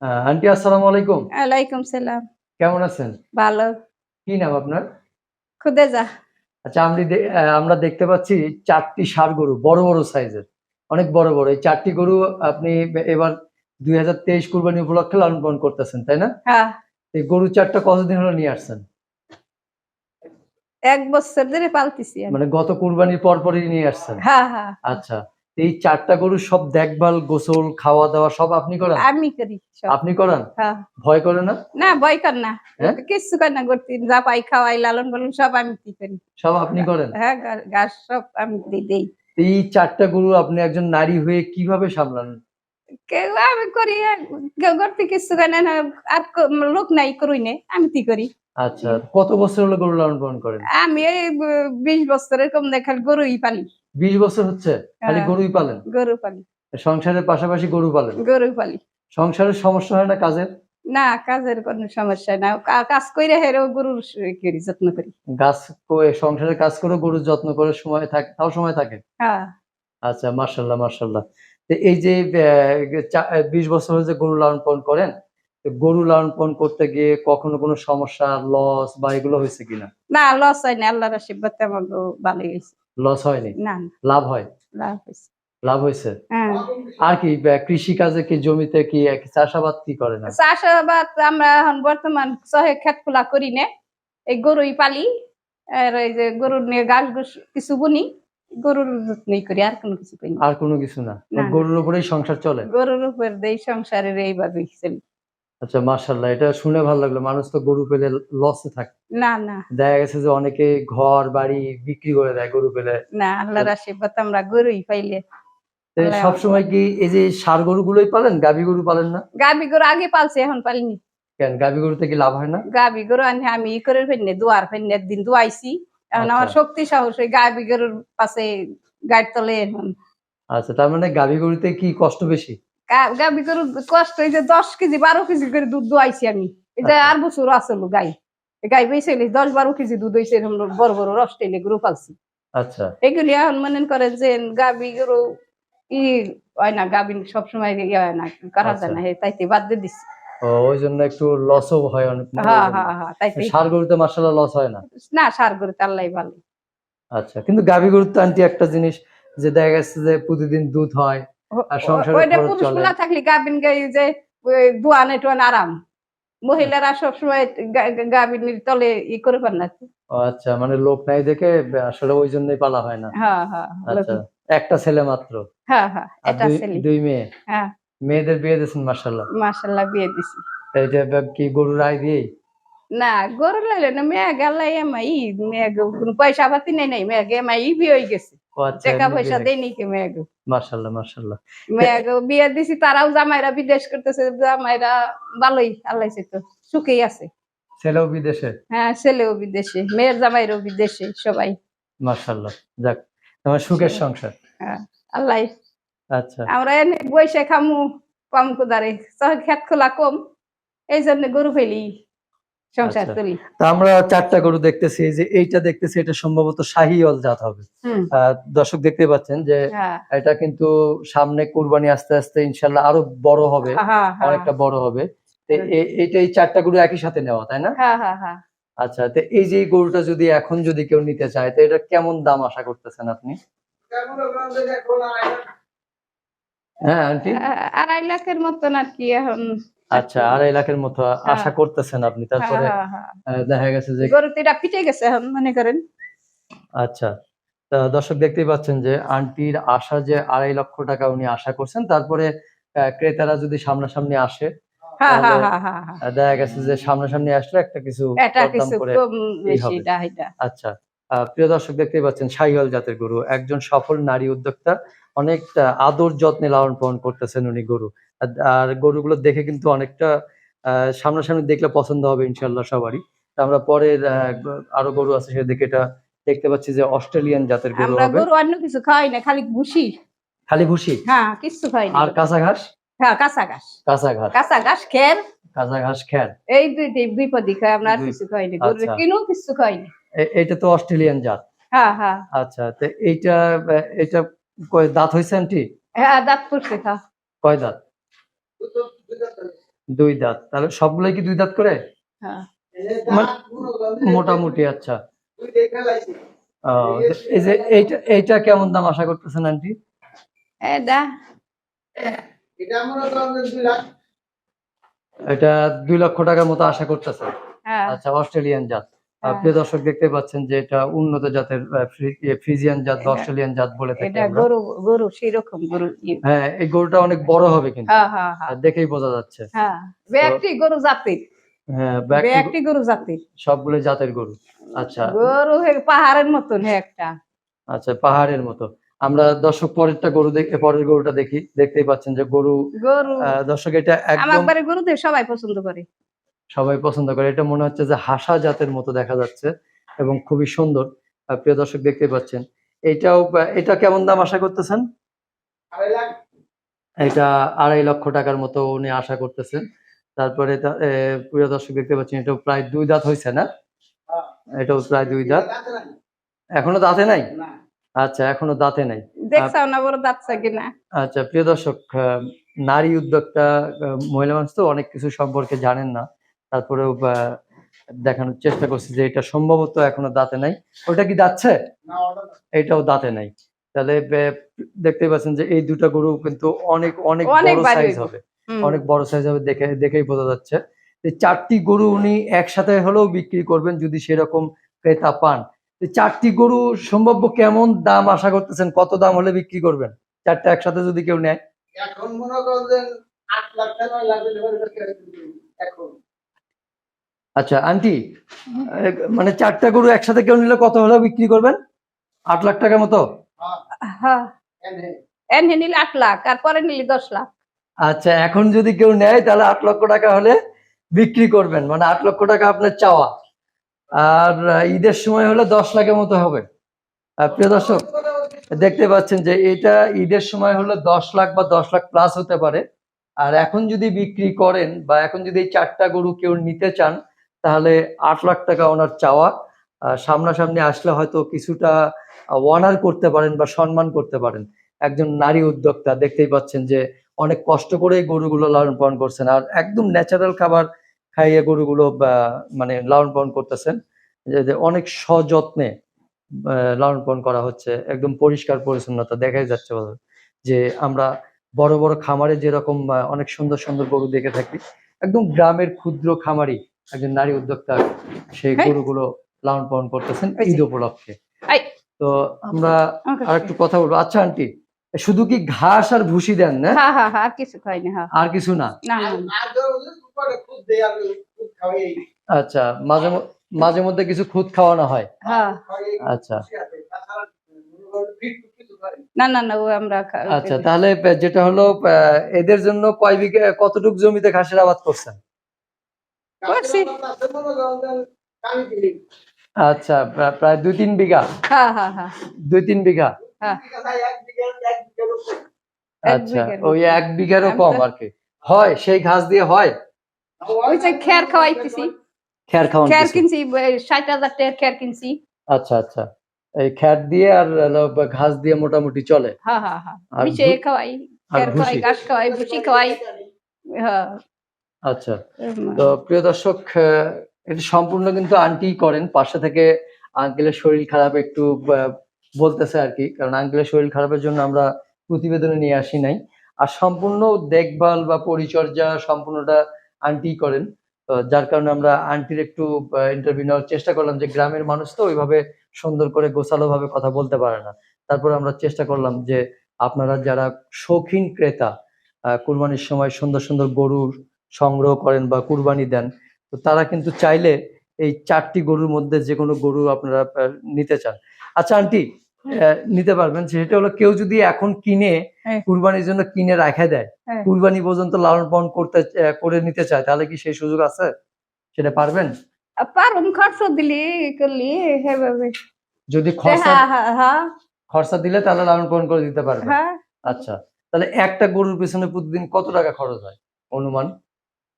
Aunty আসসালামু আলাইকুম। ওয়ালাইকুম সালাম। কেমন আছেন? ভালো। কি নাম আপনার? খুদেজা। আচ্ছা আমরা দেখতে পাচ্ছি ৪টি ষাঁড় গরু বড়, বড় সাইজের। অনেক বড়, বড়। এই ৪টি গরু আপনি এবার ২০২৩ কুরবানি উপলক্ষে লালন পালন করতেছেন, তাই না? হ্যাঁ, এই গরু ৪ টা কতদিন হলো নিয়ে আসছেন? ১ বছর ধরে পালতেছি আমি। মানে গত কুরবানির পরপরই নিয়ে আসছেন? হ্যাঁ, হ্যাঁ। আচ্ছা। এই ৪ টা গরুর সব দেখভাল, গোসল, খাওয়া-দাওয়া সব আপনি করান? আমি করি সব। আপনি করান? হ্যাঁ। ভয় করে না? না ভয় কর না। হ্যাঁ? কিচ্ছু কর না করতে যা পাই খাওয়াই লালন-পালন সব আমি করি। সব আপনি করেন? হ্যাঁ, ঘাস সব আমি দেই। এই ৪ টা গরু আপনি একজন নারী হয়ে কিভাবে সামলান? কেউ আমি করি কেউ করতে কিচ্ছু করে না আর লোক নাই করুই নে আমি কি করি। আচ্ছা, কত বছর হলো গরু লালন পালন করেন? আমি এই ২০ বছরের কম না খালি গরুই পালি। ২০ বছর হচ্ছে? খালি হ্যাঁ, গরুই পালেন? গরু পালি। সংসারের পাশাপাশি গরু পালেন? গরু পালি। সংসারের সমস্যা হয় না কাজের? না কাজের কোনো সমস্যা না। কাজ কইরা হেরেও গরুর করি যত্ন করি। সংসারের কাজ করেও গরুর যত্ন করার সময় থাকে, তাও সময় থাকে? হ্যাঁ। আচ্ছা, মাশাআল্লাহ, মাশাআল্লাহ। তো এই যে ২০ বছর হলো যে গরু লালন পালন করেন, তো গরু লালন পালন করতে গিয়ে কখনো কোনো সমস্যা, লস বা এগুলো হইছে কিনা? না লস হয় না। আল্লাহর আশীর্বাদে আমার ভালোই হইছে। লস হয়নি? না, না লাভ হয়? লাভ হইছে। লাভ হইছে? হ্যাঁ। আর কি কৃষিকাজে কি জমিতে কি চাষাবাদ কি করেন আপনি? চাষাবাদ আমরা এখন বর্তমান সহে ক্ষেতখোলা করি নে। এই গরুই পালি। আর এই যে গরুর নিয়ে ঘাস ঘুষ কিছু বুনি। গরুর যত্নই করি আর কোনো কিছু করি না। আর কোনো কিছু না? না, গরুর উপরেই সংসার চলে? গরুর উপর দেই সংসারের এইভাবেই চলি। আচ্ছা, মাশাআল্লাহ, এটা শুনে ভালো লাগলো। মানুষ তো গরু পেলে লসে থাকে। না, না, দেখা গেছে যে অনেকে ঘর বাড়ি বিক্রি করে দেয় গরু পেলে। না আল্লাহর আশীর্বাদ আমরা গরুই পাইলে আল্লাহ আমাকে সবসময় কি এই যে ষাঁড় গরুগুলোই পালেন, গাভী গরু পালেন না? গাভী গরু আগে পালছি এখন পালিনি। কেন, গাভী গরুতে কি লাভ হয় না? গাভী গরু আমি ই করে ফেলনে দুয়ার ফেলনে একদিন দুয়াইছি। এখন আমার আচ্ছা, শক্তি সাহস ওই গাভী গরুর পাশে গাড়ি তলে এখন আচ্ছা, তার মানে গাভী গরুতে কি কষ্ট বেশি? গাভী গরু কষ্ট এই যে ১০ কেজি ১২ কেজি করে দুধ দুয়াইছি আমি। এই যে আচ্ছা, আর বছর আসলো গাই গাই বেঁচে ১০-১২ কেজি দুধ হয়েছে এরকম বড় বড় রস টেনে গরু পালছি। আচ্ছা, এগুলি এখন মনে করেন যে গাভী গরু ই হয় না গাভী সবসময় ইয়ে হয় না করা যায় আচ্ছা। না তাইতে বাদ দিয়ে দিচ্ছি। ওই জন্য একটু লসও হয় অনেক, মানে ওই হ্যাঁ, জন্য। হ্যাঁ, হ্যাঁ তাইতে ষাঁড় গরুতে মাশাআল্লাহ লস হয় না? না সার গরুতে আল্লাহ ভালো। আচ্ছা, কিন্তু গাভী গরুর তো আন্টি একটা জিনিস, যে দেখা গেছে যে প্রতিদিন দুধ হয় আর সংসারের ওইটা খরচ পুরুষ চলে। গুলা থাকলে গাভিন গাই যে দোয়ানে টোয়ান আরাম মহিলারা সবসময় গাভিনীর তলে ই করে পার না। ও আচ্ছা, মানে লোক নাই দেখে আসলে ওই জন্যই পালা হয় না। হ্যাঁ, হ্যাঁ, আচ্ছা, একটা ছেলে মাত্র হ্যাঁ, হ্যাঁ আর এটা ছেলে। দুই মেয়ে? হ্যাঁ মেয়েদের বিয়ে দিয়েছেন মাশাআল্লাহ। মাশাআল্লাহ বিয়ে দিছি। এই যে কি গরুর আয় দিয়েই? না গরু লাইলে না মেয়ে গেলাই এমাই মেয়ে কোনো পয়সা পাতি নাই মেয়ে এমাই বিয়ে হয়ে গেছে। ও আচ্ছা, টাকা এমনি পয়সা বিয়ে। দেয় নি কে মেয়ে মাশাআল্লাহ, মাশাআল্লাহ। মেয়ে বিয়ে দিছি তারাও জামাইরা বিদেশ করতেছে জামাইরা ভালোই আল্লাহ তো সুখেই আছে। ছেলেও বিদেশে? হ্যাঁ ছেলেও বিদেশে মেয়ের জামাইরও বিদেশে সবাই। মাশাআল্লাহ, যাক, তোমার সুখের সংসার। হ্যাঁ আল্লাহ আচ্ছা, আমরা এনে বইসে খামু কম কুদারে খেত খোলা কম এই জন্য গরু ফেলি সংসার আচ্ছা। চলি। তা আমরা ৪ টা গরু দেখতেছি। এই যে এইটা দেখতেছি, এটা সম্ভবত শাহিওয়াল জাত হবে। দর্শক দেখতেই পাচ্ছেন যে হ্যাঁ এটা কিন্তু সামনে কুরবানি আস্তে আস্তে ইনশাআল্লাহ আরো বড় হবে, হ্যাঁ হ্যাঁ অনেকটা বড় হবে। তো এইটা এই ৪ টা গরু একই সাথে নেওয়া, তাই না? হ্যাঁ হ্যাঁ হ্যাঁ আচ্ছা, তো এই যে এই গরুটা যদি এখন যদি কেউ নিতে চায়, তো এটা কেমন দাম আশা করতেছেন আপনি? হ্যাঁ আন্টি? ২.৫ লাখের মতন আর কি এখন। আচ্ছা, ২.৫ লাখের মতো হ্যাঁ আশা করতেছেন আপনি। হ্যাঁ তারপরে হ্যাঁ হ্যাঁ দেখা গেছে যে গরুতে এটা পিটে গেছে এখন মনে করেন। আচ্ছা, তা দর্শক দেখতেই পাচ্ছেন যে আন্টির আশা যে ২.৫ লক্ষ টাকা উনি আশা করছেন। তারপরে ক্রেতারা যদি সামনাসামনি আসে হ্যাঁ তাহলে হ্যাঁ হ্যাঁ হ্যাঁ হ্যাঁ দেখা গেছে যে সামনাসামনি আসলে একটা কিছু এটা দরদাম কিছু করে কম ই বেশি হবে। এটা এটা। আচ্ছা, প্রিয় দর্শক দেখতেই পাচ্ছেন শাহিওয়াল জাতের গরু। একজন সফল নারী উদ্যোক্তা অনেকটা আদর যত্নে লালন পালন করতেছেন উনি গরু। আর গরুগুলো দেখে কিন্তু অনেকটা সামনাসামনি দেখলে পছন্দ হবে ইনশাআল্লাহ সবারই। তো আমরা পরের আরো গরু আছে সেদিকে এটা দেখতে পাচ্ছি যে অস্ট্রেলিয়ান জাতের গরু আমরা হবে। গরু অন্য কিছু খাই না খালি ভুসি। খালি ভুসি? হ্যাঁ কিচ্ছু খাই না। আর কাঁচা ঘাস? হ্যাঁ কাঁচা ঘাস। কাঁচা ঘাস। কাঁচা ঘাস খের কাঁচা ঘাস খ্যার। এই দুই পদই খাই আমরা আর দুই। কিছু খাই না গরু আচ্ছা, কিনো কিছু খাই না। এইটা তো অস্ট্রেলিয়ান জাত। হ্যাঁ হ্যাঁ আচ্ছা, তো এইটা এটা কয় দাঁত হইছে আন্টি? হ্যাঁ দাঁত পড়ছে খা। কয় দাঁত? দুই দাঁত, তাহলে সবগুলাই কি দুই দাঁত করে? হ্যাঁ মানে মোটামুটি। আচ্ছা, এই যে এইটা কেমন দাম আশা করতেছেন আন্টি? এটা এটা 2 লক্ষ টাকার মতো আশা করতেছেন। হ্যাঁ আচ্ছা, অস্ট্রেলিয়ান জাত। হ্যাঁ। প্রিয় দর্শক দেখতে পাচ্ছেন যে এটা উন্নত জাতের ফ্রিজিয়ান জাত বা এটা- অস্ট্রেলিয়ান জাত বলে থাকি এটা আমরা। গরু গরু সেই রকম গরু হ্যাঁ, এই গরুটা অনেক বড় হবে কিন্তু, হ্যাঁ হ্যাঁ হ্যাঁ দেখেই বোঝা যাচ্ছে। হ্যাঁ ব্যক্তি গরু জাতির, হ্যাঁ, ব্যক্তি গরু জাতির সবগুলো জাতের গরু। আচ্ছা গরু পাহাড়ের মতন একটা। আচ্ছা, পাহাড়ের মতো। আমরা দর্শক পরেরটা গরু পরের গরুটা দেখি। দেখতেই পাচ্ছেন যে গরু, গরু দর্শক এটা আমার একদম বাড়ির গরুদের সবাই পছন্দ করে। সবাই পছন্দ করে। এটা মনে হচ্ছে যে হাসা জাতের মতো দেখা যাচ্ছে এবং খুবই সুন্দর। প্রিয় দর্শক দেখতেই পাচ্ছেন। এটা কেমন দাম আশা করতেছেন? এটা 2.5 লক্ষ টাকার মতো উনি আশা করতেছেন। তারপরে প্রিয় দর্শক দেখতে পাচ্ছেন এটাও প্রায় 2 দাঁত হয়েছে না? এটাও প্রায় 2 দাঁত। এখনো দাঁতে নাই? আচ্ছা, এখনো দাঁতে নাই। দেখছাও না বড় দাঁতছে কিনা? আচ্ছা, প্রিয় দর্শক, নারী উদ্যোক্তা মহিলা মানুষ তো অনেক কিছু সম্পর্কে জানেন না। তারপরেও দেখানোর চেষ্টা করছি যে এটা সম্ভবত এখনো দাঁতে নাই। ওটা কি দাঁতছে? এটাও দাঁতে নাই। তাহলে দেখতেই পাচ্ছেন যে এই দুটা গরু কিন্তু অনেক অনেক অনেক বড় ভারী সাইজ হইব। হবে। হুম। অনেক বড় সাইজ হবে, দেখেই বোঝা যাচ্ছে। এই 4টি গরু উনি একসাথে হলেও বিক্রি করবেন যদি সেরকম ক্রেতা পান। এই 4টি গরু সম্ভাব্য কেমন দাম আশা করতেছেন? কত দাম হলে বিক্রি করবেন 4টা একসাথে যদি কেউ নেয়? এখন মনে করেন 8 লাখ টাকা 9 লাখ এখন। আচ্ছা আন্টি, মানে 4টা গরু একসাথে কেউ নিলে কত হলে বিক্রি করবেন? 8 লাখ টাকার মতো? হ্যাঁ এনে নিলে 8 লাখ আর পরে নিলে 10 লাখ। আচ্ছা, এখন যদি কেউ নেয় তাহলে 8 লক্ষ টাকা হলে বিক্রি করবেন, মানে 8 লক্ষ টাকা আপনার চাওয়া। আর ঈদের সময় হলে 10 লাখের মতো হবে। প্রিয় দর্শক দেখতে পাচ্ছেন যে এটা ঈদের সময় হলে 10 লাখ বা 10 লাখ প্লাস হতে পারে। আর এখন যদি বিক্রি করেন বা এখন যদি এই 4টা গরু কেউ নিতে চান তাহলে 8 লাখ টাকা ওনার চাওয়া। সামনাসামনি আসলে হয়তো কিছুটা অনার করতে পারেন বা সম্মান করতে পারেন। একজন নারী উদ্যোক্তা দেখতেই পাচ্ছেন যে অনেক কষ্ট করে গরুগুলো লালন পালন করছেন আর একদম ন্যাচারাল খাবার খাইয়ে গরুগুলো মানে লালন পালন করতেছেন, যে অনেক সযত্নে লালন পালন করা হচ্ছে। একদম পরিষ্কার পরিচ্ছন্নতা দেখাই যাচ্ছে যে আমরা বড় বড় খামারে যেরকম অনেক সুন্দর সুন্দর গরু দেখে থাকি, একদম গ্রামের ক্ষুদ্র খামারি একজন নারী উদ্যোক্তা সেই হ্যাঁ। গরুগুলো লালন পালন করতেছেন ওই যে। ঈদ উপলক্ষে। এই তো আমরা আমাকে আর একটু কথা বলবো। আচ্ছা আন্টি, শুধু কি ঘাস আর ভুসি দেন না? হ্যাঁ হ্যাঁ হ্যাঁ আর কিছু খাই না। হ্যাঁ আর কিছু না? না না না। আর উপরে খুব দেয় আর খুব খাওয়াই। আচ্ছা, মাঝে মধ্যে কিছু খুদ খাওয়ানো হয়? হ্যাঁ আচ্ছা না না না ও আমরা আচ্ছা, তাহলে যেটা হলো এদের জন্য কয় বিঘা কতটুক জমিতে ঘাসের আবাদ করছেন? করছি। আচ্ছা, প্রায় 2-3 বিঘা। হ্যাঁ হ্যাঁ হ্যাঁ 2-3 বিঘা। হ্যাঁ আচ্ছা, ওই 1 বিঘারও কম আর কি হয়। সেই ঘাস দিয়ে হয়? ওই যে খের খাওয়াইতেছি। খ্যার খাওয়ান খের কিছু? কিনছি 60,000 টাকার খের কিনছি। আচ্ছা আচ্ছা, এই খ্যার দিয়ে আর হলো ঘাস দিয়ে মোটামুটি চলে। হ্যাঁ হ্যাঁ হ্যাঁ আর মিশিয়ে খাওয়াই, আর খের খাওয়াই, ভুসি? ঘাস খাওয়াই, ভুসি খাওয়াই। হ্যাঁ আচ্ছা, তো প্রিয় দর্শক, এটা সম্পূর্ণ কিন্তু আন্টি করেন। পাশে থেকে আঙ্কেলের শরীর খারাপ একটু বলতেছে আর কি, কারণ আঙ্কেলের শরীর খারাপের জন্য আমরা প্রতিবেদনে নিয়ে আসি নাই। আর সম্পূর্ণ দেখভাল বা পরিচর্যা সম্পূর্ণটা আন্টি করেন। তো যার কারণে আমরা আন্টির একটু ইন্টারভিউ নেওয়ার চেষ্টা করলাম, যে গ্রামের মানুষ তো ওইভাবে সুন্দর করে গোছালো ভাবে কথা বলতে পারে না। তারপরে আমরা চেষ্টা করলাম যে আপনারা যারা শৌখিন ক্রেতা, কুরবানির সময় সুন্দর সুন্দর গরু সংগ্রহ করেন বা কুরবানি দেন, তো তারা কিন্তু চাইলে এই 4টি গরুর মধ্যে যে কোনো গরু আপনারা নিতে চান। আচ্ছা আন্টি, নিতে পারবেন। সেটা হলো কেউ যদি এখন কিনে হ্যাঁ। কুরবানির জন্য কিনে রাখা দেয়, হ্যাঁ। কুরবানি পর্যন্ত লালন পালন করে নিতে চায়, তাহলে কি সেই সুযোগ আছে? সেটা পারবেন? পারুম খরচ দিলি করলি সেভাবে। যদি হ্যাঁ হ্যাঁ হ্যাঁ খরচা দিলে তাহলে লালন পালন করে দিতে পারবেন। হ্যাঁ আচ্ছা, তাহলে একটা গরুর পেছনে প্রতিদিন কত টাকা খরচ হয় অনুমান?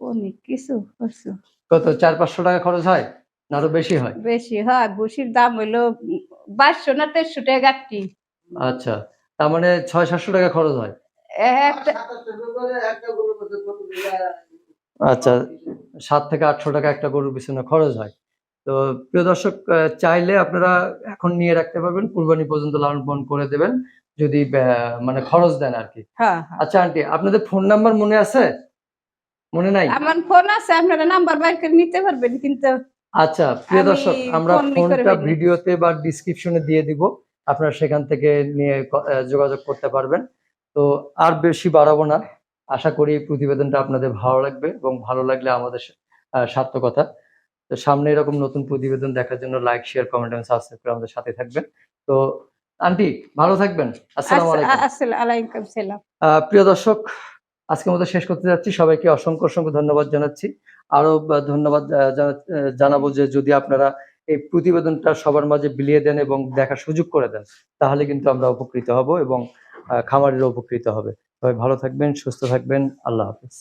অনেক কিছু করছো। কত 400-500 টাকা খরচ হয় না আরো বেশি হয়? বেশি হয়। ভুসির দাম হইলো 2200 না 2300 টাকা গাঠি। আচ্ছা, তার মানে 600-700 টাকা খরচ হয়। একটা আচ্ছা, 7 থেকে 800 টাকা একটা গরুর পিছনে খরচ হয়। তো প্রিয় দর্শক, চাইলে আপনারা এখন নিয়ে রাখতে পারবেন, কুরবানি পর্যন্ত লালন পালন করে দেবেন, যদি মানে খরচ দেন আরকি। হ্যাঁ হ্যাঁ। আচ্ছা আন্টি, আপনাদের ফোন নাম্বার মনে আছে? মনে নাই? আমার ফোন আছে, আপনারা নাম্বার বাইর করে নিতে পারবেন, কিন্তু আচ্ছা প্রিয় আমি দর্শক, আমরা ফোন ই করে ফোনটা ফেলি। ভিডিওতে বা ডিসক্রিপশনে দিয়ে দিব, আপনারা সেখান থেকে নিয়ে যোগাযোগ করতে পারবেন। তো আর বেশি বাড়াবো না, আশা করি প্রতিবেদনটা আপনাদের ভালো লাগবে এবং ভালো লাগলে আমাদের সার্থকতা। তো সামনে এরকম নতুন প্রতিবেদন দেখার জন্য লাইক, শেয়ার, কমেন্ট এবং সাবস্ক্রাইব করে আমাদের সাথে থাকবেন। তো আন্টি ভালো থাকবেন। আসসালামু আলাইকুম। আলাইকুম সালাম। প্রিয় দর্শক, আজকের মতো শেষ করতে যাচ্ছি। সবাইকে অসংখ্য অসংখ্য ধন্যবাদ জানাচ্ছি। আরো ধন্যবাদ জানাবো যে যদি আপনারা এই প্রতিবেদনটা সবার মাঝে বিলিয়ে দেন এবং দেখার সুযোগ করে দেন, তাহলে কিন্তু আমরা উপকৃত হব এবং খামারিরা উপকৃত হবে। সবাই ভালো থাকবেন, সুস্থ থাকবেন। আল্লাহ হাফেজ।